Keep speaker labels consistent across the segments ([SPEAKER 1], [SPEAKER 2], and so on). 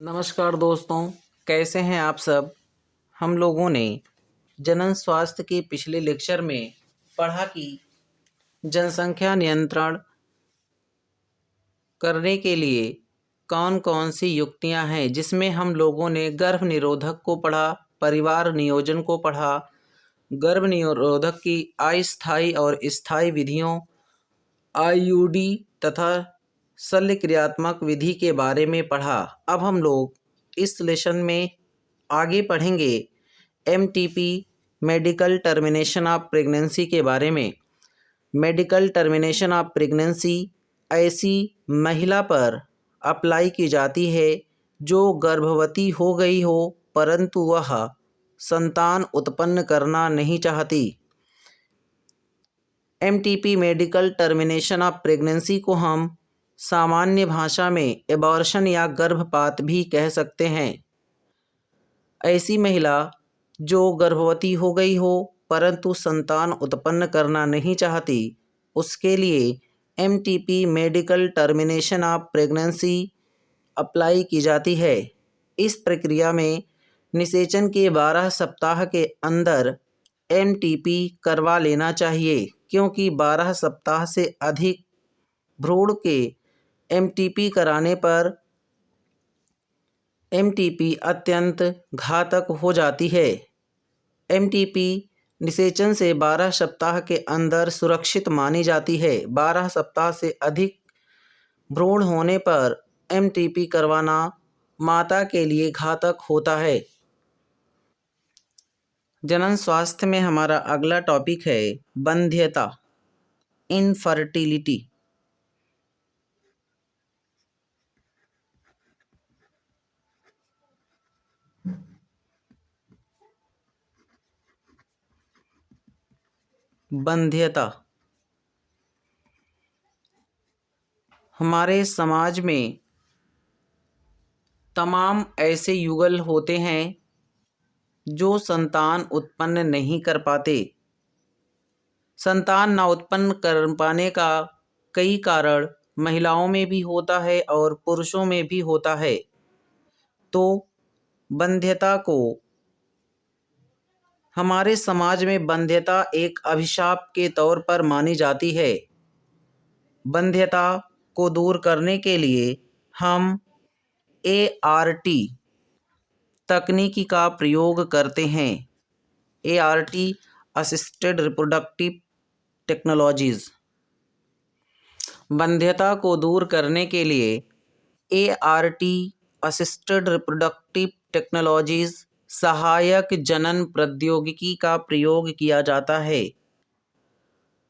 [SPEAKER 1] नमस्कार दोस्तों, कैसे हैं आप सब। हम लोगों ने जनन स्वास्थ्य के पिछले लेक्चर में पढ़ा कि जनसंख्या नियंत्रण करने के लिए कौन कौन सी युक्तियां हैं, जिसमें हम लोगों ने गर्भ निरोधक को पढ़ा, परिवार नियोजन को पढ़ा, गर्भ निरोधक की अस्थायी और स्थायी विधियों, आईयूडी तथा शल्य क्रियात्मक विधि के बारे में पढ़ा। अब हम लोग इस लेसन में आगे पढ़ेंगे MTP medical termination of pregnancy के बारे में। मेडिकल टर्मिनेशन ऑफ प्रेगनेंसी ऐसी महिला पर अप्लाई की जाती है जो गर्भवती हो गई हो परंतु वह संतान उत्पन्न करना नहीं चाहती। MTP medical termination of pregnancy को हम सामान्य भाषा में एबॉर्शन या गर्भपात भी कह सकते हैं। ऐसी महिला जो गर्भवती हो गई हो परंतु संतान उत्पन्न करना नहीं चाहती, उसके लिए MTP medical termination of pregnancy apply की जाती है। इस प्रक्रिया में निषेचन के 12 सप्ताह के अंदर एमटीपी करवा लेना चाहिए, क्योंकि 12 सप्ताह से अधिक भ्रूण के एमटीपी कराने पर एमटीपी अत्यंत घातक हो जाती है। एमटीपी निषेचन से 12 सप्ताह के अंदर सुरक्षित मानी जाती है। 12 सप्ताह से अधिक भ्रूण होने पर एमटीपी करवाना माता के लिए घातक होता है। जनन स्वास्थ्य में हमारा अगला टॉपिक है बंध्यता, इनफर्टिलिटी। बंध्यता हमारे समाज में तमाम ऐसे युगल होते हैं जो संतान उत्पन्न नहीं कर पाते। संतान ना उत्पन्न कर पाने का कई कारण महिलाओं में भी होता है और पुरुषों में भी होता है। तो बंध्यता को हमारे समाज में बंध्यता एक अभिशाप के तौर पर मानी जाती है। बंध्यता को दूर करने के लिए हम एआरटी तकनीकी का प्रयोग करते हैं। ART assisted reproductive technologies. बंध्यता को दूर करने के लिए एआरटी असिस्टेड रिप्रोडक्टिव टेक्नोलॉजीज़ सहायक जनन प्रौद्योगिकी का प्रयोग किया जाता है।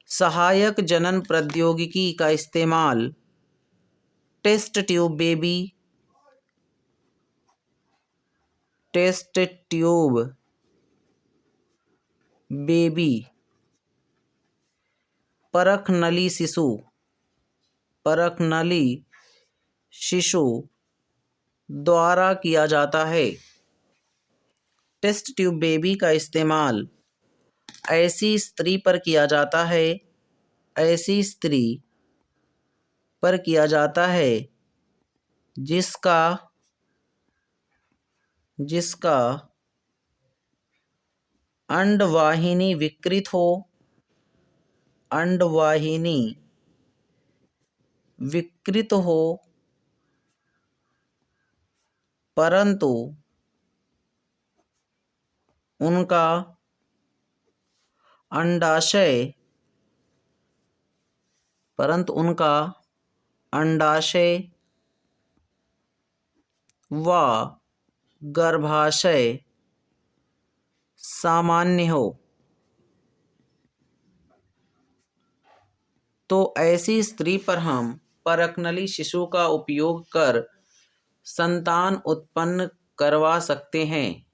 [SPEAKER 1] सहायक जनन प्रौद्योगिकी का इस्तेमाल टेस्ट ट्यूब बेबी, परखनली शिशु द्वारा किया जाता है। टेस्ट ट्यूब बेबी का इस्तेमाल ऐसी स्त्री पर किया जाता है जिसका अंडवाहिनी विकृत हो परंतु उनका अंडाशय व गर्भाशय सामान्य हो। तो ऐसी स्त्री पर हम परखनली शिशु का उपयोग कर संतान उत्पन्न करवा सकते हैं।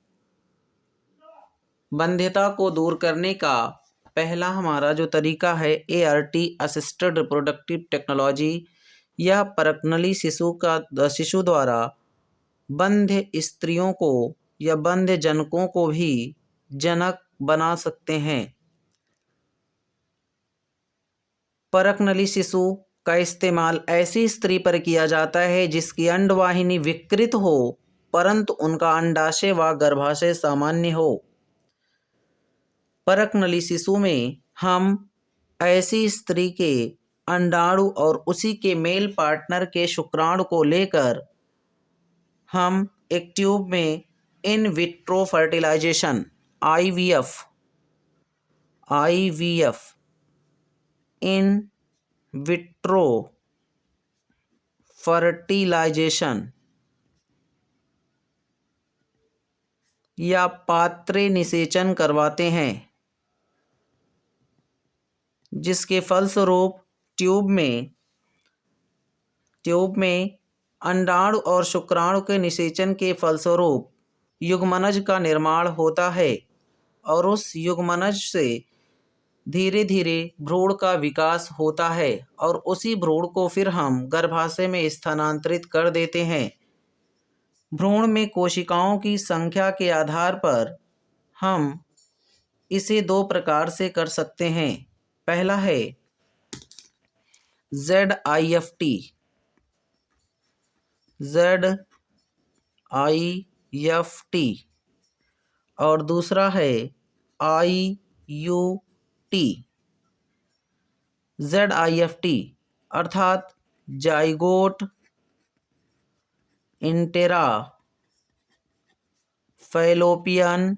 [SPEAKER 1] बंध्यता को दूर करने का पहला हमारा जो तरीका है एआरटी असिस्टेड रिप्रोडक्टिव टेक्नोलॉजी। यह परखनली शिशु द्वारा बंध्य स्त्रियों को या बंध्य जनकों को भी जनक बना सकते हैं। परखनली शिशु का इस्तेमाल ऐसी स्त्री पर किया जाता है जिसकी अंडवाहिनी विकृत हो परंतु उनका अंडाशय व गर्भाशय सामान्य हो। परकनली शिशु में हम ऐसी स्त्री के अंडाणु और उसी के मेल पार्टनर के शुक्राणु को लेकर हम एक ट्यूब में in vitro fertilisation IVF in vitro fertilisation या पात्रे निषेचन करवाते हैं, जिसके फलस्वरूप ट्यूब में अंडाणु और शुक्राणु के निषेचन के फलस्वरूप युग्मनज का निर्माण होता है और उस युग्मनज से धीरे धीरे भ्रूण का विकास होता है और उसी भ्रूण को फिर हम गर्भाशय में स्थानांतरित कर देते हैं। भ्रूण में कोशिकाओं की संख्या के आधार पर हम इसे दो प्रकार से कर सकते हैं। पहला है ZIFT और दूसरा है IUT। ZIFT अर्थात zygote intra fallopian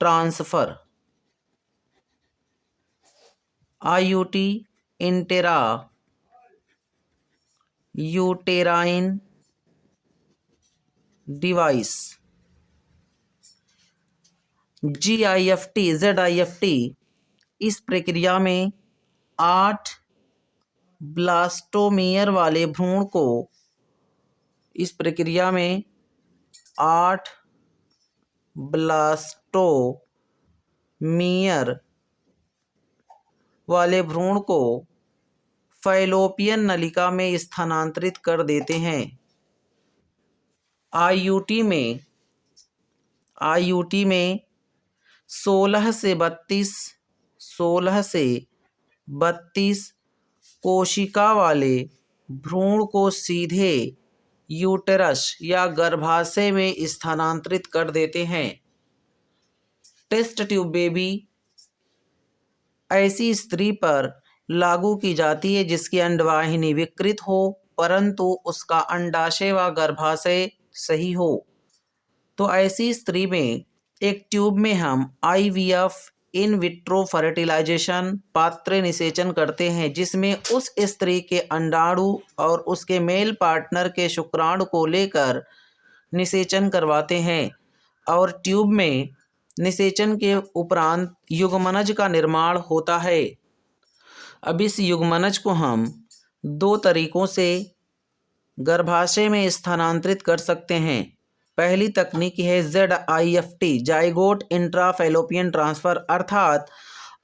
[SPEAKER 1] transfer, IUT intra uterine device. ZIFT इस प्रक्रिया में 8 ब्लास्टोमियर वाले भ्रूण को फैलोपियन नलिका में स्थानांतरित कर देते हैं। IUT में 16 से 32 कोशिका वाले भ्रूण को सीधे यूटेरस या गर्भाशय में स्थानांतरित कर देते हैं। टेस्ट ट्यूब बेबी ऐसी स्त्री पर लागू की जाती है जिसकी अंडवाहिनी विकृत हो परंतु उसका अंडाशय व गर्भाशय सही हो। तो ऐसी स्त्री में एक ट्यूब में हम IVF इन विट्रो फर्टिलाइजेशन पात्र निषेचन करते हैं, जिसमें उस स्त्री के अंडाणु और उसके मेल पार्टनर के शुक्राणु को लेकर निषेचन करवाते हैं और ट्यूब में निषेचन के उपरांत युग्मनज का निर्माण होता है। अब इस युग्मनज को हम दो तरीकों से गर्भाशय में स्थानांतरित कर सकते हैं। पहली तकनीक है ZIFT जाइगोट इंट्राफैलोपियन ट्रांसफर, अर्थात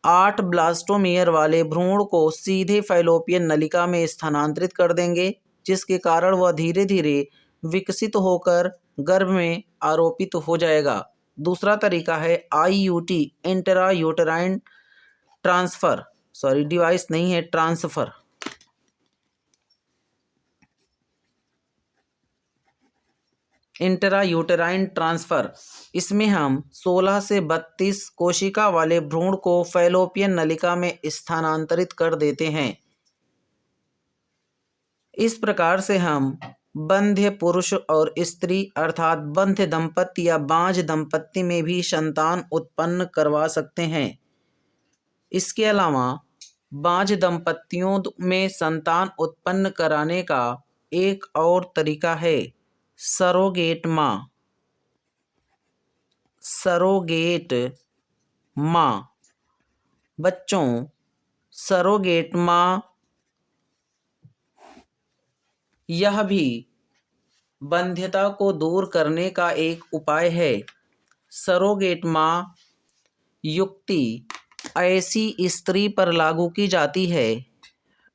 [SPEAKER 1] 8 ब्लास्टोमियर वाले भ्रूण को सीधे फैलोपियन नलिका में स्थानांतरित कर देंगे, जिसके कारण वह धीरे धीरे विकसित होकर गर्भ में आरोपित हो जाएगा। दूसरा तरीका है IUT intra uterine transfer, device नहीं है, ट्रांसफर। इंट्रा यूटेराइन ट्रांसफर, इसमें हम 16 से 32 कोशिका वाले भ्रूण को फैलोपियन नलिका में स्थानांतरित कर देते हैं। इस प्रकार से हम बंध्य पुरुष और स्त्री अर्थात बंध्य दंपति या बांझ दंपति में भी संतान उत्पन्न करवा सकते हैं। इसके अलावा बांझ दंपतियों में संतान उत्पन्न कराने का एक और तरीका है सरोगेट माँ। बच्चों, सरोगेट माँ यह भी बंध्यता को दूर करने का एक उपाय है। सरोगेट माँ युक्ति ऐसी स्त्री पर लागू की जाती है,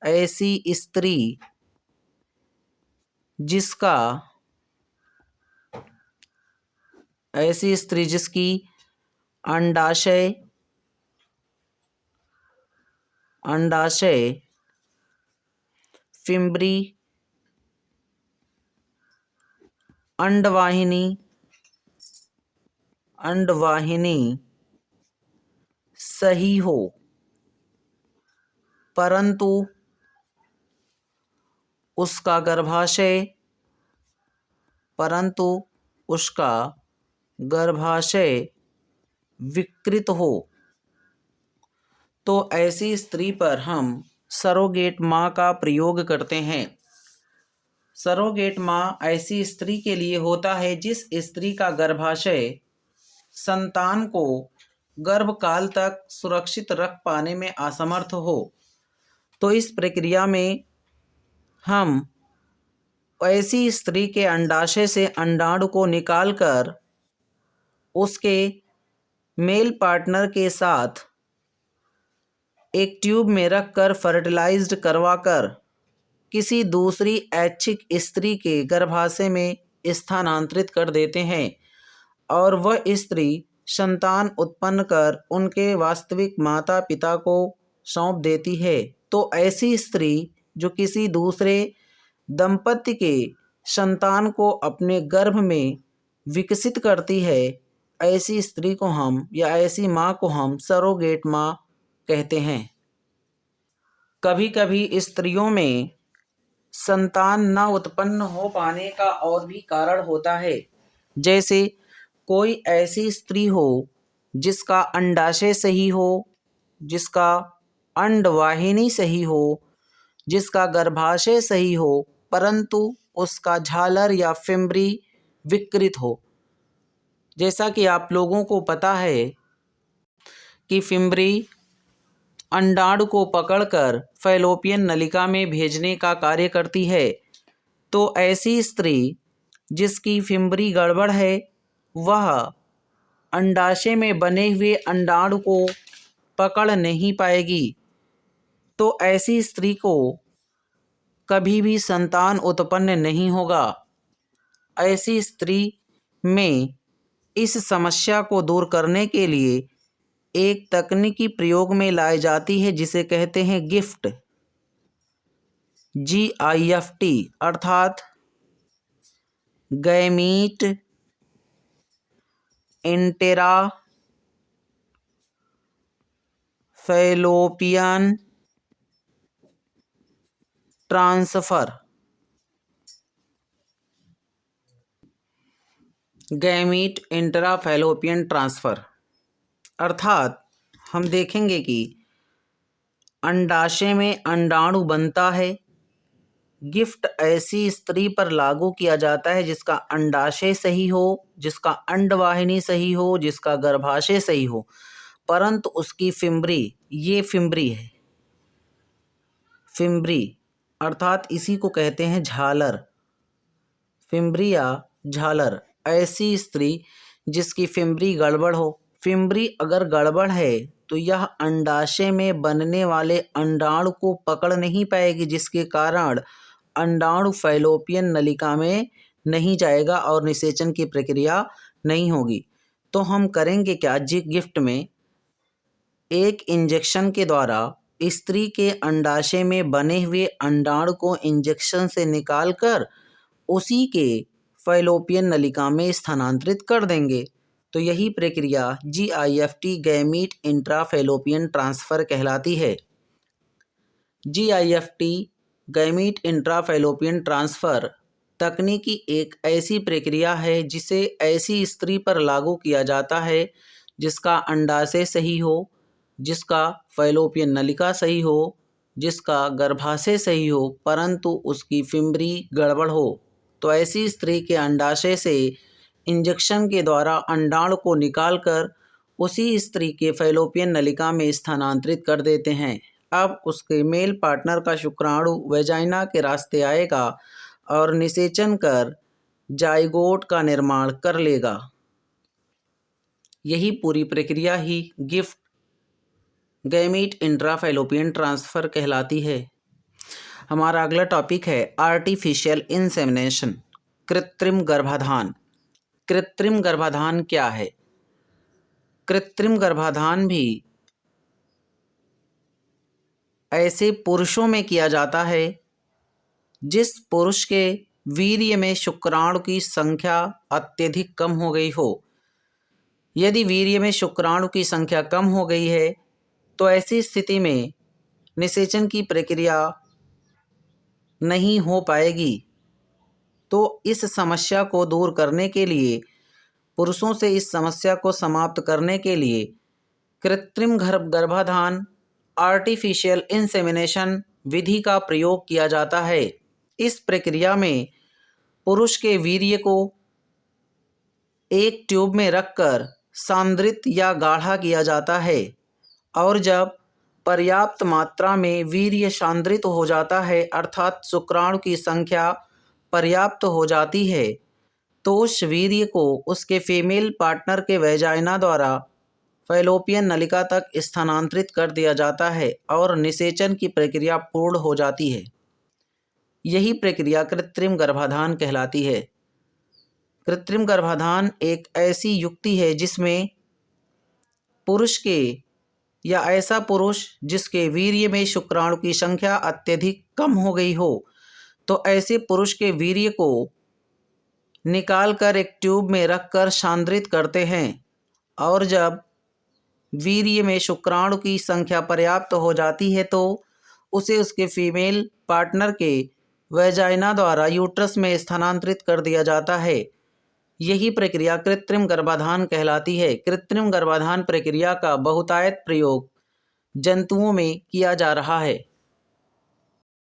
[SPEAKER 1] ऐसी स्त्री जिसकी अंडाशय फिम्बरी अंडवाहिनी सही हो, परंतु उसका गर्भाशय विकृत हो, तो ऐसी स्त्री पर हम सरोगेट माँ का प्रयोग करते हैं। सरोगेट माँ ऐसी स्त्री के लिए होता है जिस स्त्री का गर्भाशय संतान को गर्भकाल तक सुरक्षित रख पाने में असमर्थ हो। तो इस प्रक्रिया में हम ऐसी स्त्री के अंडाशय से अंडाणु को निकालकर उसके मेल पार्टनर के साथ एक ट्यूब में रखकर फर्टिलाइज्ड करवाकर किसी दूसरी ऐच्छिक स्त्री के गर्भाशय में स्थानांतरित कर देते हैं और वह स्त्री संतान उत्पन्न कर उनके वास्तविक माता पिता को सौंप देती है। तो ऐसी स्त्री जो किसी दूसरे दंपति के संतान को अपने गर्भ में विकसित करती है, ऐसी स्त्री को हम या ऐसी माँ को हम सरोगेट माँ कहते हैं। कभी कभी स्त्रियों में संतान न उत्पन्न हो पाने का और भी कारण होता है। जैसे कोई ऐसी स्त्री हो जिसका अंडाशय सही हो, जिसका अंडवाहिनी सही हो, जिसका गर्भाशय सही हो, परंतु उसका झालर या फिम्बरी विकृत हो। जैसा कि आप लोगों को पता है कि फिम्बरी अंडाणु को पकड़कर फैलोपियन नलिका में भेजने का कार्य करती है। तो ऐसी स्त्री जिसकी फिम्बरी गड़बड़ है, वह अंडाशय में बने हुए अंडाणु को पकड़ नहीं पाएगी। तो ऐसी स्त्री को कभी भी संतान उत्पन्न नहीं होगा। ऐसी स्त्री में इस समस्या को दूर करने के लिए एक तकनीकी प्रयोग में लाई जाती है जिसे कहते हैं गिफ्ट, GIFT, अर्थात gamete intra fallopian transfer. Gamete intra fallopian transfer अर्थात हम देखेंगे कि अंडाशय में अंडाणु बनता है। गिफ्ट ऐसी स्त्री पर लागू किया जाता है जिसका अंडाशय सही हो, जिसका अंडवाहिनी सही हो, जिसका गर्भाशय सही हो, परंतु उसकी फिम्बरी, ये फिम्बरी है, फिम्बरी अर्थात इसी को कहते हैं झालर, फिम्बरी या झालर। ऐसी स्त्री जिसकी फिम्बरी गड़बड़ हो, फिम्बरी अगर गड़बड़ है तो यह अंडाशय में बनने वाले अंडाणु को पकड़ नहीं पाएगी, जिसके कारण अंडाणु फैलोपियन नलिका में नहीं जाएगा और निषेचन की प्रक्रिया नहीं होगी। तो हम करेंगे क्या, जी गिफ्ट में एक इंजेक्शन के द्वारा स्त्री के अंडाशय में बने हुए अंडाणु को इंजेक्शन से निकालकर उसी के फैलोपियन नलिका में स्थानांतरित कर देंगे। तो यही प्रक्रिया GIFT, gamete intra fallopian transfer कहलाती है। GIFT, gamete intra fallopian transfer तकनीकी एक ऐसी प्रक्रिया है जिसे ऐसी स्त्री पर लागू किया जाता है जिसका अंडाशय सही हो, जिसका फैलोपियन नलिका सही हो, जिसका गर्भाशय सही हो, परंतु उसकी फिम्बरी गड़बड़ हो। तो ऐसी स्त्री के अंडाशय से इंजेक्शन के द्वारा अंडाणु को निकालकर उसी स्त्री के फैलोपियन नलिका में स्थानांतरित कर देते हैं। अब उसके मेल पार्टनर का शुक्राणु वेजाइना के रास्ते आएगा और निषेचन कर जाइगोट का निर्माण कर लेगा। यही पूरी प्रक्रिया ही gift, gamete intra fallopian transfer कहलाती है। हमारा अगला टॉपिक है आर्टिफिशियल इंसेमिनेशन, कृत्रिम गर्भाधान। कृत्रिम गर्भाधान क्या है? कृत्रिम गर्भाधान भी ऐसे पुरुषों में किया जाता है जिस पुरुष के वीर्य में शुक्राणु की संख्या अत्यधिक कम हो गई हो। यदि वीर्य में शुक्राणु की संख्या कम हो गई है तो ऐसी स्थिति में निषेचन की प्रक्रिया नहीं हो पाएगी। तो इस समस्या को दूर करने के लिए, पुरुषों से इस समस्या को समाप्त करने के लिए कृत्रिम गर्भाधान आर्टिफिशियल इंसेमिनेशन विधि का प्रयोग किया जाता है। इस प्रक्रिया में पुरुष के वीर्य को एक ट्यूब में रखकर सांद्रित या गाढ़ा किया जाता है और जब पर्याप्त मात्रा में वीर्य सांद्रित हो जाता है अर्थात शुक्राणु की संख्या पर्याप्त हो जाती है तो उस वीर्य को उसके फीमेल पार्टनर के वैजाइना द्वारा फैलोपियन नलिका तक स्थानांतरित कर दिया जाता है और निषेचन की प्रक्रिया पूर्ण हो जाती है। यही प्रक्रिया कृत्रिम गर्भाधान कहलाती है। कृत्रिम गर्भाधान एक ऐसी युक्ति है जिसमें पुरुष के या ऐसा पुरुष जिसके वीर्य में शुक्राणु की संख्या अत्यधिक कम हो गई हो तो ऐसे पुरुष के वीर्य को निकालकर एक ट्यूब में रखकर सांद्रित करते हैं और जब वीर्य में शुक्राणु की संख्या पर्याप्त हो जाती है तो उसे उसके फीमेल पार्टनर के वैजाइना द्वारा यूट्रस में स्थानांतरित कर दिया जाता है। यही प्रक्रिया कृत्रिम गर्भाधान कहलाती है। कृत्रिम गर्भाधान प्रक्रिया का बहुतायत प्रयोग जंतुओं में किया जा रहा है।